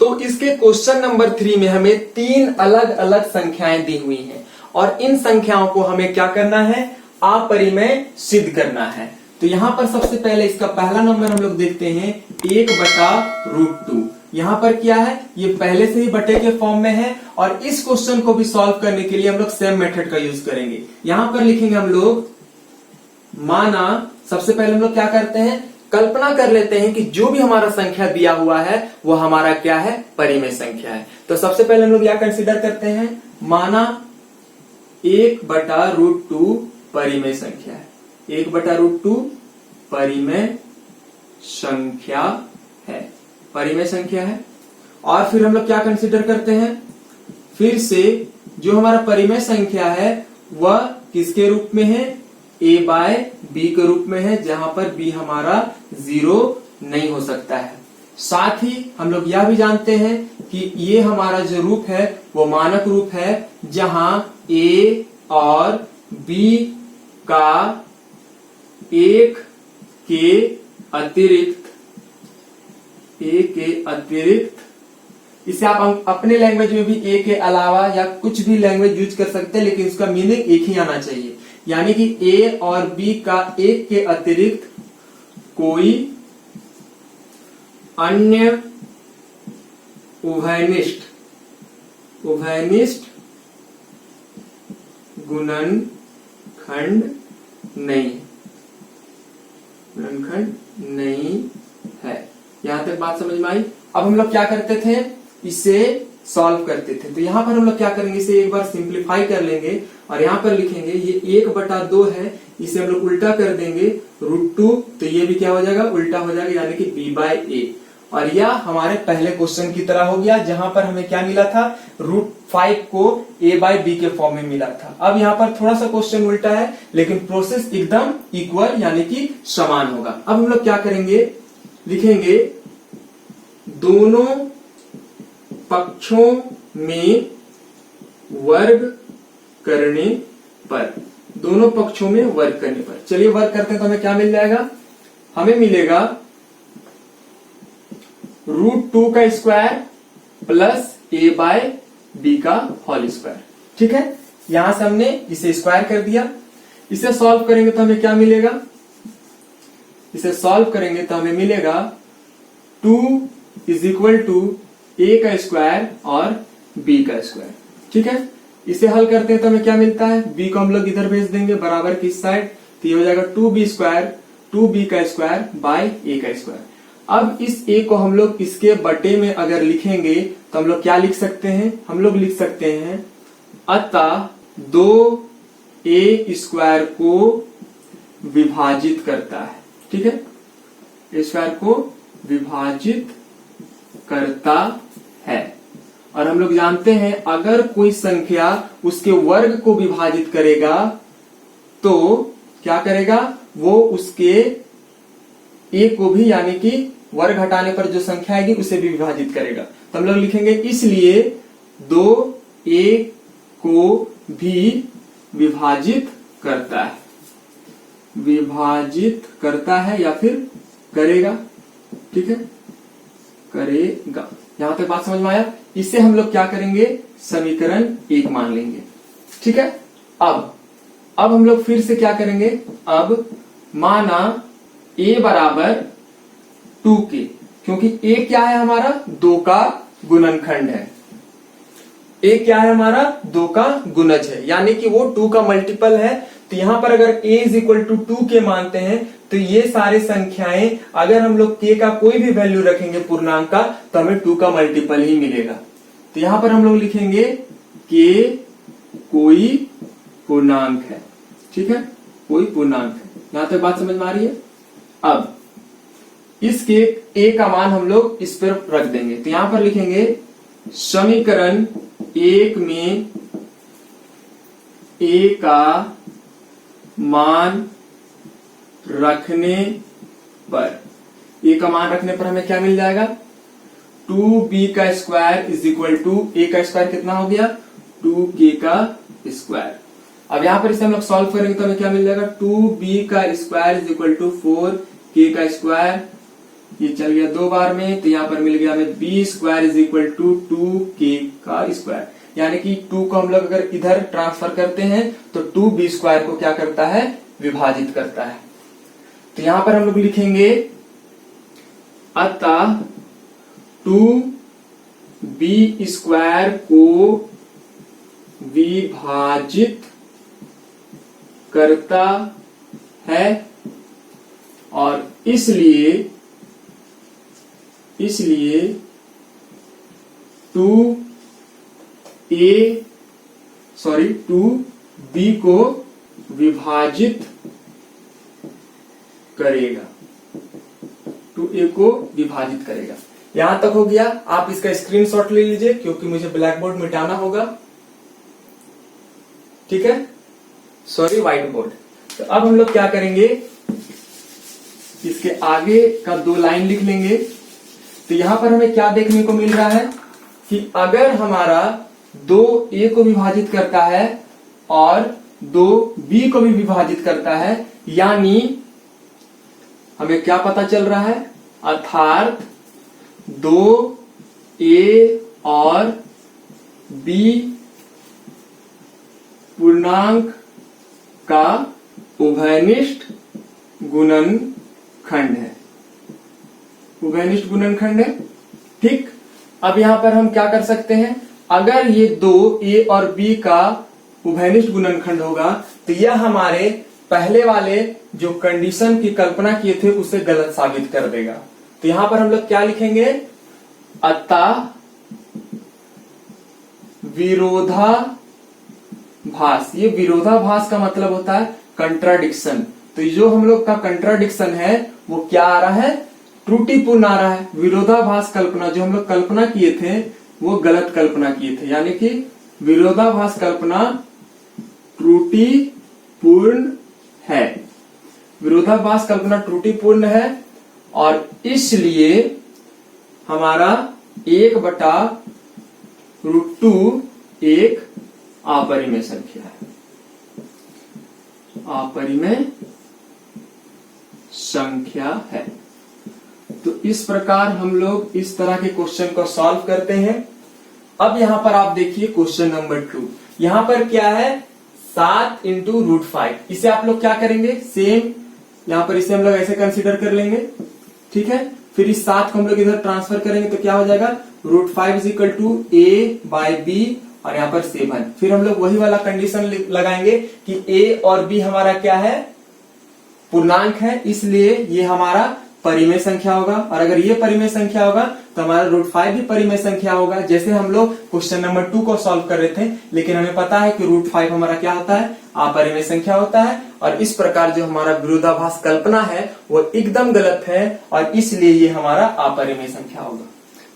तो इसके question number 3 में हमें 3 अलग अलग संख्याएं दी हुई हैं और इन संख्याओं को हमें क्या करना है, अपरिमेय सिद्ध करना है। तो यहां पर सबसे पहले इसका पहला नंबर हम लोग देखते हैं 1/√2। यहां पर क्या है, ये पहले से ही बटे के फॉर्म में है और इस क्वेश्चन को भी सॉल्व करने के लिए हम लोग सेम मेथड का यूज करेंगे। यहां पर लिखेंगे हम लोग, माना सबसे पहले हम लोग क्या करते हैं, कल्पना कर लेते हैं कि जो भी हमारा संख्या दिया हुआ है वो हमारा क्या है, परिमेय संख्या है। तो सबसे पहले हम लोग क्या कंसीडर करते हैं, माना 1/√2 परिमेय संख्या है। 1/√2 परिमेय संख्या है, परिमेय संख्या है। और फिर हम लोग क्या कंसीडर करते हैं, फिर से जो हमारा परिमेय संख्या है वह किसके रूप में है, a/b के रूप में है, जहां पर b हमारा 0 नहीं हो सकता है। साथ ही हम लोग यह भी जानते हैं कि ये हमारा जो रूप है वो मानक रूप है, जहां a और b का एक के अतिरिक्त इसे आप अपने लैंग्वेज में भी ए के अलावा या कुछ भी लैंग्वेज यूज कर सकते हैं, लेकिन इसका मीनिंग एक ही आना चाहिए। यानी कि ए और बी का एक के अतिरिक्त कोई अन्य उभयनिष्ठ गुणनखंड नहीं है। यहां तक बात समझ में आई। अब हम लोग क्या करते थे, इसे सॉल्व करते थे। तो यहां पर हम लोग क्या करेंगे, इसे एक बार सिंप्लीफाई कर लेंगे और यहां पर लिखेंगे ये 1/2 है, इसे हम लोग उल्टा कर देंगे √2, तो ये भी क्या हो जाएगा, उल्टा हो जाएगा, यानी कि b/a। और यह हमारे पहले क्वेश्चन की तरह हो गया, जहां पर हमें क्या मिला था, √5 को a/b के फॉर्म में मिला था। अब यहां पर थोड़ा सा क्वेश्चन उल्टा है, लेकिन प्रोसेस एकदम इक्वल यानी कि समान होगा। अब हम लोग क्या करेंगे, लिखेंगे दोनों पक्षों में वर्ग करने पर, दोनों पक्षों में वर्ग करने पर, चलिए वर्ग करते हैं तो हमें क्या मिल जाएगा, हमें मिलेगा √2 का स्क्वायर प्लस a/b का होल स्क्वायर। ठीक है, यहां से हमने इसे स्क्वायर कर दिया। इसे सॉल्व करेंगे तो हमें क्या मिलेगा, इसे सॉल्व करेंगे तो हमें मिलेगा 2 = a का स्क्वायर और b का स्क्वायर। ठीक है, इसे हल करते हैं तो हमें क्या मिलता है, b को हम लोग इधर भेज देंगे बराबर की साइड, तो ये हो जाएगा 2b का स्क्वायर बाय a का स्क्वायर। अब इस a को हम लोग इसके बटे में अगर लिखेंगे तो हम लोग क्या लिख सकते हैं, हम लोग लिख सकते हैं अतः 2a² को विभाजित करता है। ठीक है, स्क्वायर को विभाजित करता है। और हम लोग जानते हैं अगर कोई संख्या उसके वर्ग को विभाजित करेगा तो क्या करेगा, वो उसके a को भी, यानी कि वर्ग हटाने पर जो संख्या आएगी उसे भी विभाजित करेगा। तो हम लोग लिखेंगे इसलिए 2a को भी विभाजित करता है या फिर करेगा। ठीक है, करेगा। यहां तक बात समझ में आया। इसे हम लोग क्या करेंगे, समीकरण 1 मान लेंगे। ठीक है, अब हम लोग फिर से क्या करेंगे, अब माना a बराबर 2k, क्योंकि a क्या है हमारा, 2 का गुणनखंड है। a क्या है हमारा, 2 का गुणज है, यानी कि वो 2 का मल्टीपल है। तो यहां पर अगर a = 2k मानते हैं तो ये सारे संख्याएं अगर हम लोग k का कोई भी वैल्यू रखेंगे पूर्णांक का तो हमें 2 का मल्टीपल ही मिलेगा। तो यहां पर हम लोग लिखेंगे k कोई पूर्णांक है। ठीक है, कोई पूर्णांक है। यहां तक बात समझ में आ रही है। अब इसके a का मान हम लोग इस पर रख देंगे, तो यहां पर लिखेंगे समीकरण 1 में a का मान रखने पर, a का मान रखने पर हमें क्या मिल जाएगा, 2b का स्क्वायर = a का स्क्वायर कितना हो गया, 2k का स्क्वायर। अब यहां पर इसे हम लोग सॉल्व करेंगे तो हमें क्या मिल जाएगा, 2b का स्क्वायर = 4k का स्क्वायर ये चल गया 2 बार में, तो यहाँ पर मिल गया हमें b square is equal to 2k का स्क्वायर, यानी कि 2 को हम लोग अगर इधर ट्रांसफर करते हैं तो 2b स्क्वायर को क्या करता है, विभाजित करता है। तो यहां पर हम लोग लिखेंगे अतः 2b स्क्वायर को विभाजित करता है और इसलिए 2b को विभाजित करेगा, 2a को विभाजित करेगा। यहां तक हो गया। आप इसका स्क्रीनशॉट ले लीजिए क्योंकि मुझे ब्लैक बोर्ड मिटाना होगा, ठीक है, सॉरी व्हाइट बोर्ड। तो अब हम लोग क्या करेंगे, इसके आगे का 2 लाइन लिख लेंगे। तो यहां पर हमें क्या देखने को मिल रहा है कि अगर हमारा 2a को विभाजित करता है और 2b को भी विभाजित करता है, यानी हमें क्या पता चल रहा है, अर्थात 2a और b पूर्णांक का उभयनिष्ठ गुणनखंड है, उभयनिष्ठ गुणनखंड है। ठीक, अब यहां पर हम क्या कर सकते हैं, अगर ये 2a और b का उभयनिष्ठ गुणनखंड होगा तो यह हमारे पहले वाले जो कंडीशन की कल्पना किए थे उसे गलत साबित कर देगा। तो यहां पर हम लोग क्या लिखेंगे, अतः विरोधाभास। ये विरोधाभास का मतलब होता है कंट्राडिक्शन। तो जो हम लोग का कंट्राडिक्शन है वो क्या आ रहा है, त्रुटिपूर्ण आ रहा है। विरोधाभास कल्पना जो हम लोग कल्पना किए थे वो गलत कल्पना किए थे, यानी कि विरोधाभास कल्पना त्रुटिपूर्ण है, विरोधाभास कल्पना त्रुटिपूर्ण है और इसलिए हमारा 1/√2 एक अपरिमेय संख्या है, अपरिमेय संख्या है। तो इस प्रकार हम लोग इस तरह के क्वेश्चन को सॉल्व करते हैं। अब यहां पर आप देखिए क्वेश्चन नंबर 2, यहां पर क्या है, 7 × √5। इसे आप लोग क्या करेंगे, सेम यहां पर इसे हम लोग ऐसे कंसीडर कर लेंगे, ठीक है। फिर इस 7 को हम लोग इधर ट्रांसफर करेंगे तो क्या हो जाएगा, √5 = a/b और यहाँ पर 7। फिर हम लोग वही वाला कंडीशन लगाएंगे कि a और b हमारा क्या है, पूर्णांक है, इसलिए ये हमारा परिमेय संख्या होगा। और अगर ये परिमेय संख्या होगा तो हमारा √5 भी परिमेय संख्या होगा, जैसे हम लोग क्वेश्चन नंबर 2 को सॉल्व कर रहे थे। लेकिन हमें पता है कि √5 हमारा क्या होता है, अपरिमेय संख्या होता है। और इस प्रकार जो हमारा विरोधाभास कल्पना है वो एकदम गलत है और इसलिए ये हमारा अपरिमेय संख्या होगा।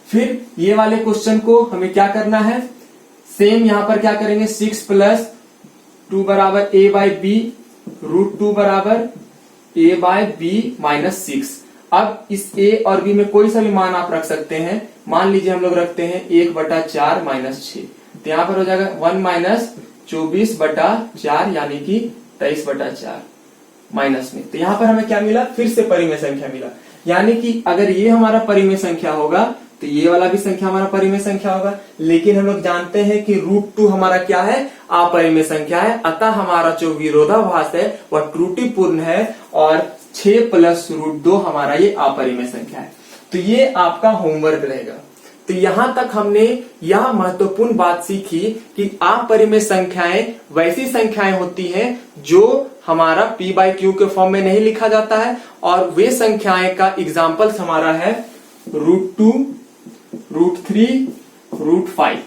फिर ये वाले क्वेश्चन को हमें क्या करना है, सेम यहां पर क्या करेंगे, 6 + 2 = a/b, √2 = a/b - 6। अब इस a और b में कोई सा भी मान आप रख सकते हैं। मान लीजिए हम लोग रखते हैं 1/4 - 6, तो यहां पर हो जाएगा 1 - 24/4 यानी कि 23/4 माइनस में। तो यहां पर हमें क्या मिला, फिर से परिमेय संख्या मिला। यानी कि अगर ये हमारा परिमेय संख्या होगा तो ये वाला भी संख्या हमारा परिमेय संख्या होगा। लेकिन हम लोग जानते हैं कि √2 हमारा क्या है, अपरिमेय संख्या है। अतः हमारा जो विरोधाभास है वह त्रुटिपूर्ण है और 6 + √2 हमारा ये अपरिमेय संख्या है। तो ये आपका होमवर्क रहेगा। तो यहां तक हमने यह महत्वपूर्ण बात सीखी कि अपरिमेय संख्याएं वैसी संख्याएं होती हैं जो हमारा p/q के फॉर्म में नहीं लिखा जाता है, और वे संख्याएं का एग्जाम्पल्स हमारा है √2, √3, √5।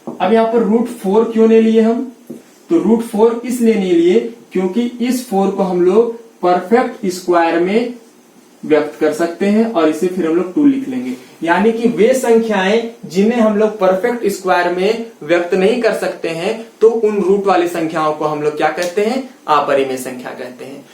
अब यहां पर √4 क्यों नहीं लिए हम, तो √4 इसलिए नहीं लिए क्योंकि इस 4 को हम लोग परफेक्ट स्क्वायर में व्यक्त कर सकते हैं और इसे फिर हम लोग 2 लिख लेंगे। यानी कि वे संख्याएं जिन्हें हम लोग परफेक्ट स्क्वायर में व्यक्त नहीं कर सकते हैं तो उन रूट वाली संख्याओं को हम लोग क्या कहते हैं, अपरिमेय संख्या कहते हैं।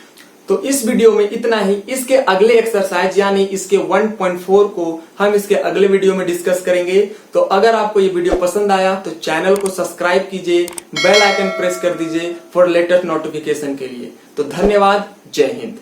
तो इस वीडियो में इतना ही। इसके अगले एक्सरसाइज यानी इसके 1.4 को हम इसके अगले वीडियो में डिस्कस करेंगे। तो अगर आपको ये वीडियो पसंद आया तो चैनल को सब्सक्राइब कीजिए, बेल आइकन प्रेस कर दीजिए फॉर लेटेस्ट नोटिफिकेशन के लिए। तो धन्यवाद, जय हिंद।